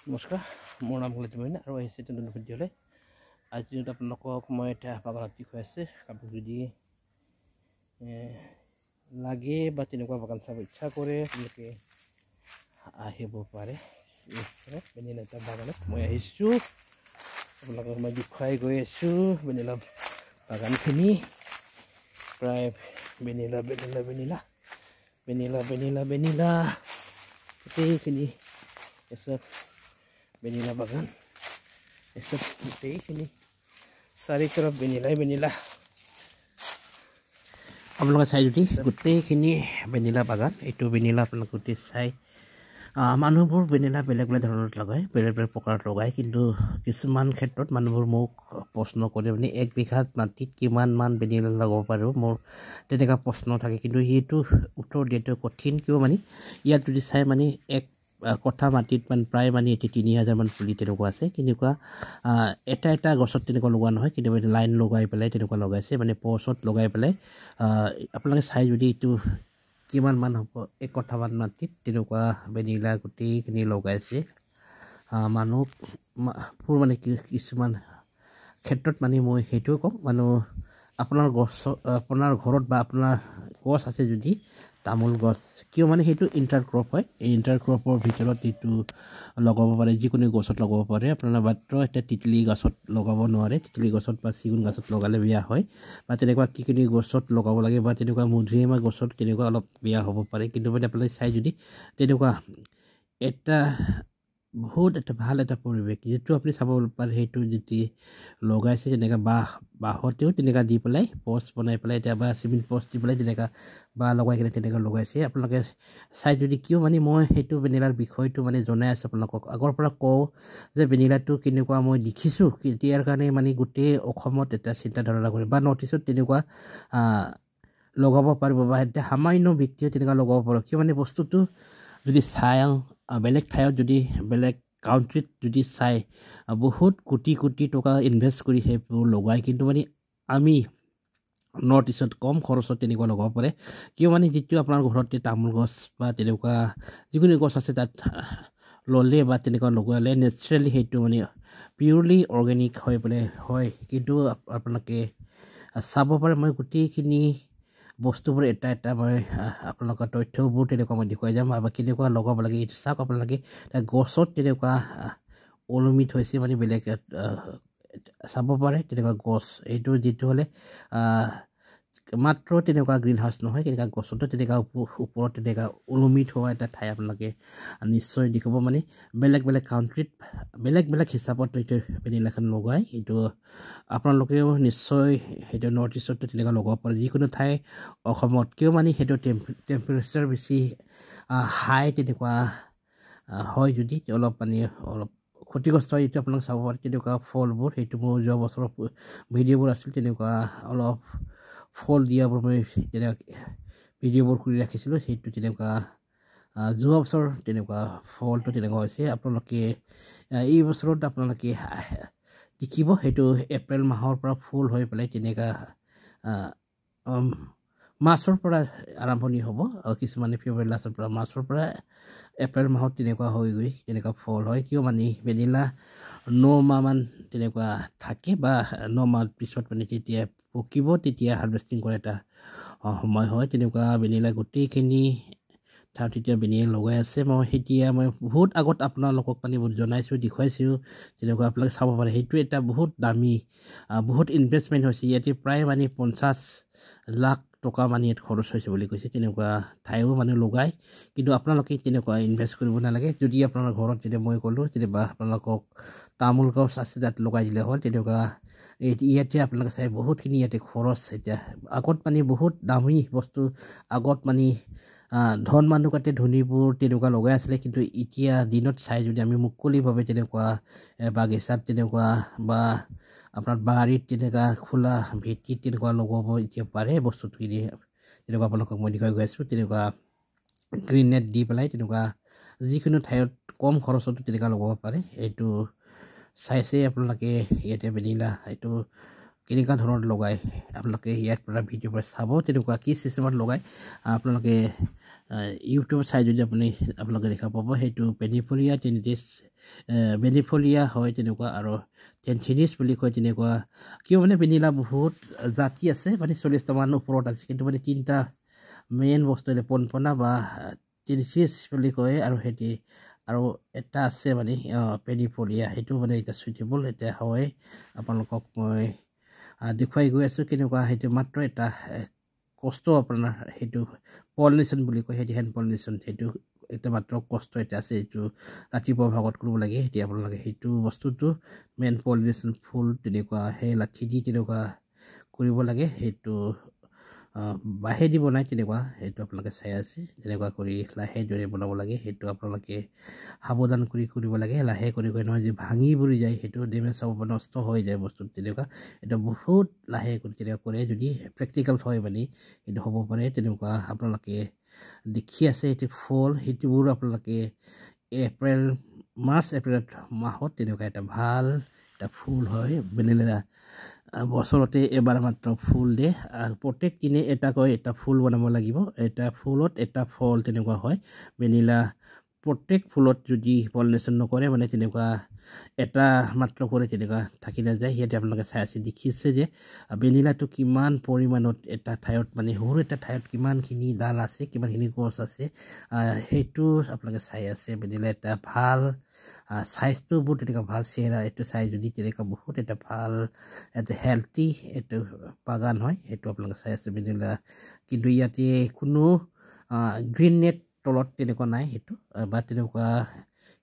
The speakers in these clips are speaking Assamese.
নমস্কাৰ, মোৰ নাম কলিতমণি আৰু আহিছে নতুন ভিডিঅ'লৈ। আজি দিনত আপোনালোকক মই এতিয়া বাগানত দেখুৱাই আছে কাপোৰ যদি লাগে বা তেনেকুৱা বাগান চাব ইচ্ছা কৰে আপোনালোকে আহিব পাৰে। নিশ্চয় ভেনিলা এটা বাগানত মই আহিছোঁ, আপোনালোকক মই দেখুৱাই গৈ আছোঁ ভেনিলা বাগানখিনি। প্ৰায় vanilla vanilla vanilla vanilla vanilla vanilla গোটেইখিনি এসব ভেনিলা বাগান, এসব গোটেইখিনি চাৰি তৰফ ভেনিলাই ভেনিলা। আপোনালোকে চাই যদি গোটেইখিনি ভেনিলা বাগান, এইটো ভেনিলা আপোনালোকে গোটেই চাই। মানুহবোৰ ভেনিলা বেলেগ বেলেগ ধৰণত লগায়, বেলেগ বেলেগ প্ৰকাৰত লগায়, কিন্তু কিছুমান ক্ষেত্ৰত মানুহবোৰ মোক প্ৰশ্ন কৰে মানে 1 বিঘাত মাটিত কিমান মান ভেনিলা লগাব পাৰোঁ, মোৰ তেনেকুৱা প্ৰশ্ন থাকে। কিন্তু সেইটো উত্তৰ দিয়াটো কঠিন, কিয় মানে ইয়াত যদি চাই মানে এক কঠা মাটিত মানে প্ৰায় মানে এটি 3000 মান পুলি তেনেকুৱা আছে। তেনেকুৱা এটা এটা গছত তেনেকুৱা লগোৱা নহয়, কিন্তু লাইন লগাই পেলাই তেনেকুৱা লগাইছে, মানে পচত লগাই পেলাই। আপোনালোকে চাই যদি এইটো কিমান মান হ'ব 1 কঠা মান মাটিত তেনেকুৱা ভেনিলা গোটেইখিনি লগাইছে। মানুহবোৰ মানে কিছুমান ক্ষেত্ৰত মানে মই সেইটোৱে কওঁ, আপোনাৰ ঘৰত বা আপোনাৰ গছ আছে যদি তামোল গছ, কিয় মানে সেইটো ইণ্টাৰ ক্ৰপ হয়। এই ইণ্টাৰ ক্ৰপৰ ভিতৰত এইটো লগাব পাৰে, যিকোনো গছত লগাব পাৰে। আপোনাৰ মাত্ৰ এতিয়া তিতলি গছত লগাব নোৱাৰে, তিতলি গছত বা চিগুন গছত লগালে বেয়া হয়, বা তেনেকুৱা কি গছত লগাব লাগে, বা তেনেকুৱা মধুৰিআম গছত তেনেকুৱা অলপ বেয়া হ'ব পাৰে। কিন্তু মানে আপোনালোকে চাই যদি তেনেকুৱা এটা বহুত এটা ভাল এটা পৰিৱেশ যিটো আপুনি চাব পাৰে, সেইটো যদি লগাইছে তেনেকুৱা বাঁহতেও তেনেকুৱা দি পেলাই পষ্ট বনাই পেলাই এতিয়া, বা চিমেণ্ট পষ্ট দি পেলাই তেনেকুৱা বা লগাই কিনে তেনেকুৱা লগাইছে। আপোনালোকে চাই যদি, কিয় মানে মই সেইটো ভেনিলাৰ বিষয়টো মানে জনাই আছোঁ আপোনালোকক। আগৰ পৰা কওঁ যে ভেনিলাটো কেনেকুৱা মই দেখিছোঁ, তেতিয়াৰ কাৰণে মানে গোটেই অসমত এটা চিন্তাধাৰণা কৰে, বা নৰ্থ ইষ্টত তেনেকুৱা লগাব পাৰিব, বা এতিয়া সামান্য ব্যক্তিও তেনেকুৱা লগাব পাৰোঁ। কিয় মানে বস্তুটো যদি চাই বেলেগ ঠাইত, যদি বেলেগ কাউণ্ট্ৰিত যদি চাই বহুত কোটি কোটি টকা ইনভেষ্ট কৰি সেইবোৰ লগায়, কিন্তু মানে আমি নৰ্থ ইষ্টত কম খৰচত তেনেকুৱা লগাব পাৰে। কিয় মানে যিটো আপোনাৰ ঘৰতে তামোল গছ বা তেনেকুৱা যিকোনো গছ আছে, তাত ল'লে বা তেনেকুৱা লগালে নেচাৰেলি সেইটো মানে পিয়ৰলি অৰ্গেনিক হৈ পেলাই হয়। কিন্তু আপোনালোকে চাব পাৰে, মই গোটেইখিনি বস্তুবোৰ এটা এটা মই আপোনালোকৰ তথ্যবোৰ তেনেকুৱা মই দেখুৱাই যাম, বা কেনেকুৱা লগাব লাগে এইটো চাওক। আপোনালোকে গছত তেনেকুৱা ওলমিত হৈছে, মানে বেলেগ চাব পাৰে তেনেকুৱা গছ। এইটো যিটো হ'লে মাত্ৰ তেনেকুৱা গ্ৰীণ হাউচ নহয়, তেনেকুৱা গছতো তেনেকুৱা ওপৰত তেনেকুৱা ওলমিত হোৱা এটা ঠাই আপোনালোকে নিশ্চয় দেখিব। মানে বেলেগ বেলেগ কাউণ্ট্ৰিত বেলেগ বেলেগ হিচাপত এইটো ভেনিলাখন লগায়। এইটো আপোনালোকেও নিশ্চয় সেইটো নৰ্থ ইষ্টতো তেনেকুৱা লগাব পাৰে, যিকোনো ঠাই অসমত। কিয় মানে সেইটো টেম্পাৰেচাৰ বেছি হাই তেনেকুৱা হয়, যদি অলপ মানে অলপ ক্ষতিগ্ৰস্ত হয়। এইটো আপোনালোকে চাব পাৰে তেনেকুৱা ফলবোৰ, সেইটো মোৰ যোৱা বছৰৰ ভিডিঅ'বোৰ আছিল, তেনেকুৱা অলপ ফল দিয়াবোৰ মই তেনেকুৱা ভিডিঅ'বোৰ কৰি ৰাখিছিলোঁ। সেইটো তেনেকুৱা যোৱা বছৰ তেনেকুৱা ফলটো তেনেকুৱা হৈছে। আপোনালোকে এই বছৰত আপোনালোকে দেখিব, সেইটো এপ্ৰিল মাহৰ পৰা ফুল হৈ পেলাই তেনেকুৱা মাৰ্চৰ পৰা আৰম্ভণি হ'ব, কিছুমানে ফেব্ৰুৱাৰী লাষ্টৰ পৰা, মাৰ্চৰ পৰা এপ্ৰিল মাহত তেনেকুৱা হৈ গৈ তেনেকুৱা ফল হয়। কিয় মানে ভেনিলা 9 মাহ মান তেনেকুৱা থাকে, বা 9 মাহ পিছত মানে তেতিয়া পকিব, তেতিয়া হাৰ্ভেষ্টিং কৰা এটা সময় হয়। তেনেকুৱা ভেনিলা গোটেইখিনি তেতিয়া ভেনিলা লগাই আছে। মই বহুত আগত আপোনালোকক মানে জনাইছোঁ, দেখুৱাইছোঁ, তেনেকুৱা আপোনালোকে চাব পাৰে। সেইটো এটা বহুত দামী, বহুত ইনভেষ্টমেণ্ট হৈছে ইয়াতে, প্ৰায় মানে 50 লাখ টকা মানে ইয়াত খৰচ হৈছে বুলি কৈছে। তেনেকুৱা ঠাইও মানে লগায়, কিন্তু আপোনালোকে তেনেকুৱা ইনভেষ্ট কৰিব নালাগে। যদি আপোনাৰ ঘৰত যেতিয়া মই ক'লোঁ যেনিবা আপোনালোকক তামোল গছ আছে, তাত লগাই দিলে হ'ল। তেনেকুৱা ইয়াতে আপোনালোকে চাই বহুতখিনি ইয়াতে খৰচ। এতিয়া আগত মানে বহুত দামী বস্তু, আগত মানে ধন মানুহ কাটে ধনীবোৰ তেনেকুৱা লগাই আছিলে, কিন্তু এতিয়া দিনত চাই যদি আমি মুকলিভাৱে তেনেকুৱা বাগিচাত তেনেকুৱা বা আপোনাৰ বাৰীত তেনেকুৱা খোলা ভেটিত তেনেকুৱা লগাব এতিয়া পাৰে বস্তুখিনি। তেনেকুৱা আপোনালোকক মই দেখুৱাই গৈ আছোঁ, তেনেকুৱা গ্ৰীণ নেট দি পেলাই তেনেকুৱা যিকোনো ঠাইত কম খৰচতো তেনেকুৱা লগাব পাৰে। এইটো চাইছে আপোনালোকে ইয়াতে ভেনিলা এইটো কেনেকুৱা ধৰণৰ লগায়, আপোনালোকে ইয়াৰ পৰা ভিডিঅ'ৰ পৰা চাব তেনেকুৱা কি চিষ্টেমত লগায়। আপোনালোকে ইউটিউব চাই যদি আপোনালোকে দেখা পাব সেইটো বেনিফলিয়া টেনিটিছ বেনিফলিয়া হয় তেনেকুৱা আৰু টেনথিনিছ বুলি কয় তেনেকুৱা কিয় মানে ভেনিলা বহুত জাতি আছে মানে 40টামান ওপৰত আছে কিন্তু মানে 3টা মেইন বস্তু পনপনা বা টেনিটিছ বুলি কয় আৰু হেতি আৰু এটা আছে মানে বেনিফলিয়া সেইটো মানে এটা সুইটেবল এটা হয় আপোনালোকক মই দেখুৱাই গৈ আছোঁ কেনেকুৱা সেইটো মাত্ৰ এটা কষ্ট আপোনাৰ সেইটো পলিনেশ্যন বুলি কয় সেইটো হেণ্ড পলিনেশ্যন সেইটো এটা মাত্ৰ কষ্ট এটা আছে এইটো ৰাতিপুৱা ভাগত কৰিব লাগে এতিয়া আপোনালোকে সেইটো বস্তুটো মেইন পলিনেশ্যন ফুল তেনেকুৱা সেই লাঠি দি তেনেকুৱা কৰিব লাগে সেইটো বাঁহেদি বনাই তেনেকুৱা সেইটো আপোনালোকে চাই আছে তেনেকুৱা কৰি লাহে দৰে বনাব লাগে সেইটো আপোনালোকে সাৱধান কৰি কৰিব লাগে লাহে কৰি নহয় যে ভাঙি পৰি যায় সেইটো ডেমেজ হ'ব নষ্ট হৈ যায় বস্তু তেনেকুৱা এটা বহুত লাহে কৰি তেনেকুৱা কৰে যদি প্ৰেক্টিকেল হয় মানে সেইটো হ'ব পাৰে তেনেকুৱা আপোনালোকে দেখি আছে এইটো ফুল সেইটোবোৰ আপোনালোকে মাৰ্চ এপ্ৰিল মাহত তেনেকুৱা এটা ভাল এটা ফুল হয় ভেনিলা বছৰতে এবাৰ মাত্ৰ ফুল দিয়ে প্ৰত্যেক দিনে এটাকৈ এটা ফুল বনাব লাগিব এটা ফুলত এটা ফল তেনেকুৱা হয় ভেনিলা প্ৰত্যেক ফুলত যদি পলিনেশ্যন নকৰে মানে তেনেকুৱা এটা মাত্ৰ কৰে তেনেকুৱা থাকি নাযায় ইয়াতে আপোনালোকে চাই আছে দেখিছে যে ভেনিলাটো কিমান পৰিমাণত এটা ঠাইত মানে সৰু এটা ঠাইত কিমানখিনি ডাল আছে কিমানখিনি গছ আছে সেইটো আপোনালোকে চাই আছে ভেনিলা এটা ভাল সাইজটো বহুত তেনেকুৱা ভাল চেহেৰা এইটো চাই যদি তেনেকুৱা বহুত এটা ভাল এটা হেল্থি এইটো বাগান হয় সেইটো আপোনালোকে চাই আছে ভেনিলা কিন্তু ইয়াতে কোনো গ্ৰীণ নেট তলত তেনেকুৱা নাই সেইটো বা তেনেকুৱা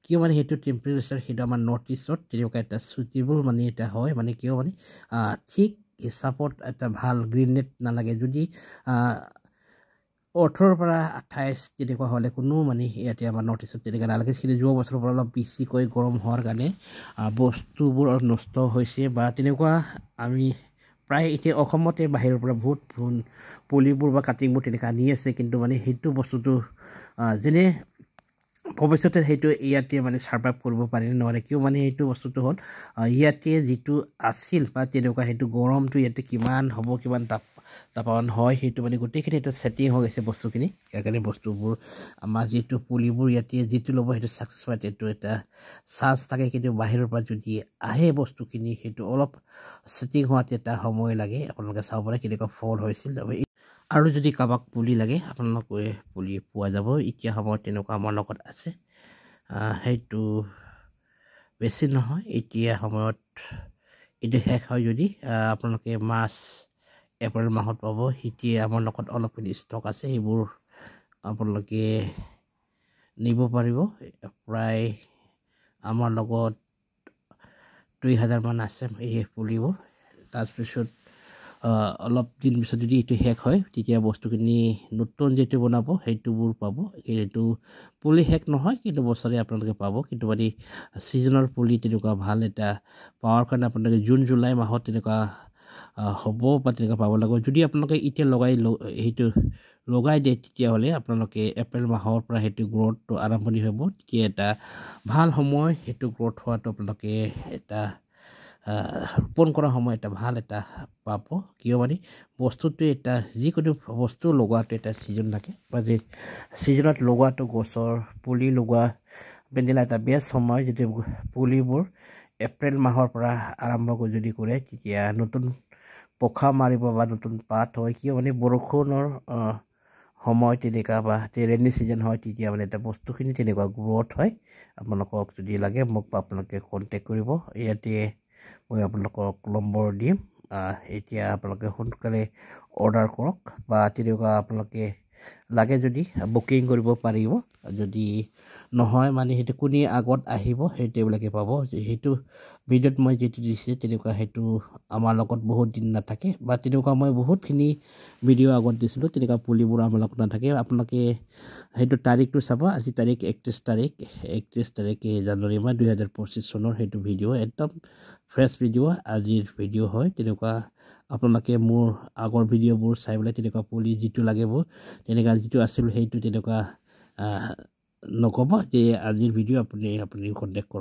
কিয় মানে সেইটো টেম্পাৰেচাৰ সেইটো আমাৰ নৰ্থ ইষ্টত তেনেকুৱা এটা সুইটেবল মানে এটা হয় মানে কিয় মানে ঠিক হিচাপত এটা ভাল গ্ৰীণ নেট নালাগে যদি 18 পৰা 28 তেনেকুৱা হ'লে কোনো মানে ইয়াতে আমাৰ নৰ্থ ইষ্টত তেনেকুৱা নালাগে কিন্তু যোৱা বছৰৰ পৰা অলপ বেছিকৈ গৰম হোৱাৰ কাৰণে বস্তুবোৰ অলপ নষ্ট হৈছে বা তেনেকুৱা আমি প্ৰায় এতিয়া অসমতে বাহিৰৰ পৰা বহুত পুলিবোৰ বা কাটিংবোৰ তেনেকুৱা আনি আছে কিন্তু মানে সেইটো বস্তুটো যেনে ভৱিষ্যতে সেইটো ইয়াতে মানে ছাৰ্ভাইভ কৰিব পাৰে নোৱাৰে কিয় মানে সেইটো বস্তুটো হ'ল ইয়াতে যিটো আছিল বা তেনেকুৱা সেইটো গৰমটো ইয়াতে কিমান হ'ব কিমান তাপমান হয় সেইটো মানে গোটেইখিনি এটা ছেটিং হৈ গৈছে বস্তুখিনি সেইকাৰণে বস্তুবোৰ আমাৰ যিটো পুলিবোৰ ইয়াতে যিটো ল'ব সেইটো ছাকচেছ হয় সেইটো এটা চান্স থাকে কিন্তু বাহিৰৰ পৰা যদি আহে বস্তুখিনি সেইটো অলপ ছেটিং হোৱাতে এটা সময় লাগে আপোনালোকে চাব পাৰে কেনেকুৱা ফল হৈছিল আৰু যদি কাৰোবাক পুলি লাগে আপোনালোকে পুলি পোৱা যাব এতিয়া সময়ত তেনেকুৱা আমাৰ লগত আছে সেইটো বেছি নহয় এতিয়া সময়ত এইটো শেষ হয় যদি আপোনালোকে মাৰ্চ এপ্ৰিল মাহত পাব এতিয়া আমাৰ লগত অলপখিনি ষ্টক আছে সেইবোৰ আপোনালোকে নিব পাৰিব প্ৰায় আমাৰ লগত 2000 মান আছে এই পুলিবোৰ তাৰপিছত অলপ দিন পিছত যদি এইটো শেষ হয় তেতিয়া বস্তুখিনি নতুন যেটো বনাব সেইটোবোৰ পাব এইটো পুলি শেষ নহয় কিন্তু বছৰে আপোনালোকে পাব কিন্তু মানে ছিজনৰ পুলি তেনেকুৱা ভাল এটা পাৱাৰ কাৰণে আপোনালোকে জুন জুলাই মাহত তেনেকুৱা হ'ব বা তেনেকুৱা পাব লাগিব যদি আপোনালোকে এতিয়া সেইটো লগাই দিয়ে তেতিয়াহ'লে আপোনালোকে এপ্ৰিল মাহৰ পৰা সেইটো গ্ৰ'থটো আৰম্ভণি হ'ব তেতিয়া এটা ভাল সময় সেইটো গ্ৰ'থ হোৱাটো আপোনালোকে এটা ৰোপণ কৰা সময় এটা ভাল এটা পাব কিয় মানে বস্তুটো এটা যিকোনো বস্তু লগোৱাটো এটা ছিজন থাকে বা যে ছিজনত লগোৱাটো গছৰ পুলি লগোৱা ভেনিলা এটা বেষ্ট সময় যদি পুলিবোৰ এপ্ৰিল মাহৰ পৰা আৰম্ভ যদি কৰে তেতিয়া নতুন পোখা মাৰিব বা নতুন পাত হয় কিয় মানে বৰষুণৰ সময় তেনেকুৱা বা ৰেইনি ছিজন হয় তেতিয়া মানে এটা বস্তুখিনি তেনেকুৱা গ্ৰ'থ হয় আপোনালোকক যদি লাগে মোক আপোনালোকে কণ্টেক্ট কৰিব ইয়াতে মই আপোনালোকক নম্বৰ দিম এতিয়া আপোনালোকে সোনকালে অৰ্ডাৰ কৰক বা তেনেকুৱা আপোনালোকে লাগে যদি বুকিং কৰিব পাৰিব যদি নহয় মানে সেইটো কোনে আগত আহিব সেইটো এইবিলাকে পাব সেইটো ভিডিঅ'ত মই যিটো দিছে তেনেকুৱা সেইটো আমাৰ লগত বহুত দিন নাথাকে বা তেনেকুৱা মই বহুতখিনি ভিডিঅ' আগত দিছিলোঁ তেনেকুৱা পুলিবোৰ আমাৰ লগত নাথাকে আপোনালোকে সেইটো তাৰিখটো চাব আজি তাৰিখ 31 তাৰিখ জানুৱাৰী মাহ 2025 চনৰ সেইটো ভিডিঅ' একদম ফ্ৰেছ ভিডিঅ' আজিৰ ভিডিঅ' হয় তেনেকুৱা আপোনালোকে মোৰ আগৰ ভিডিঅ'বোৰ চাই পেলাই তেনেকুৱা পুলি যিটো লাগিব তেনেকুৱা যিটো আছিল সেইটো তেনেকুৱা নক'ব যে আজিৰ ভিডিঅ' আপুনি কণ্টেক্ট কৰক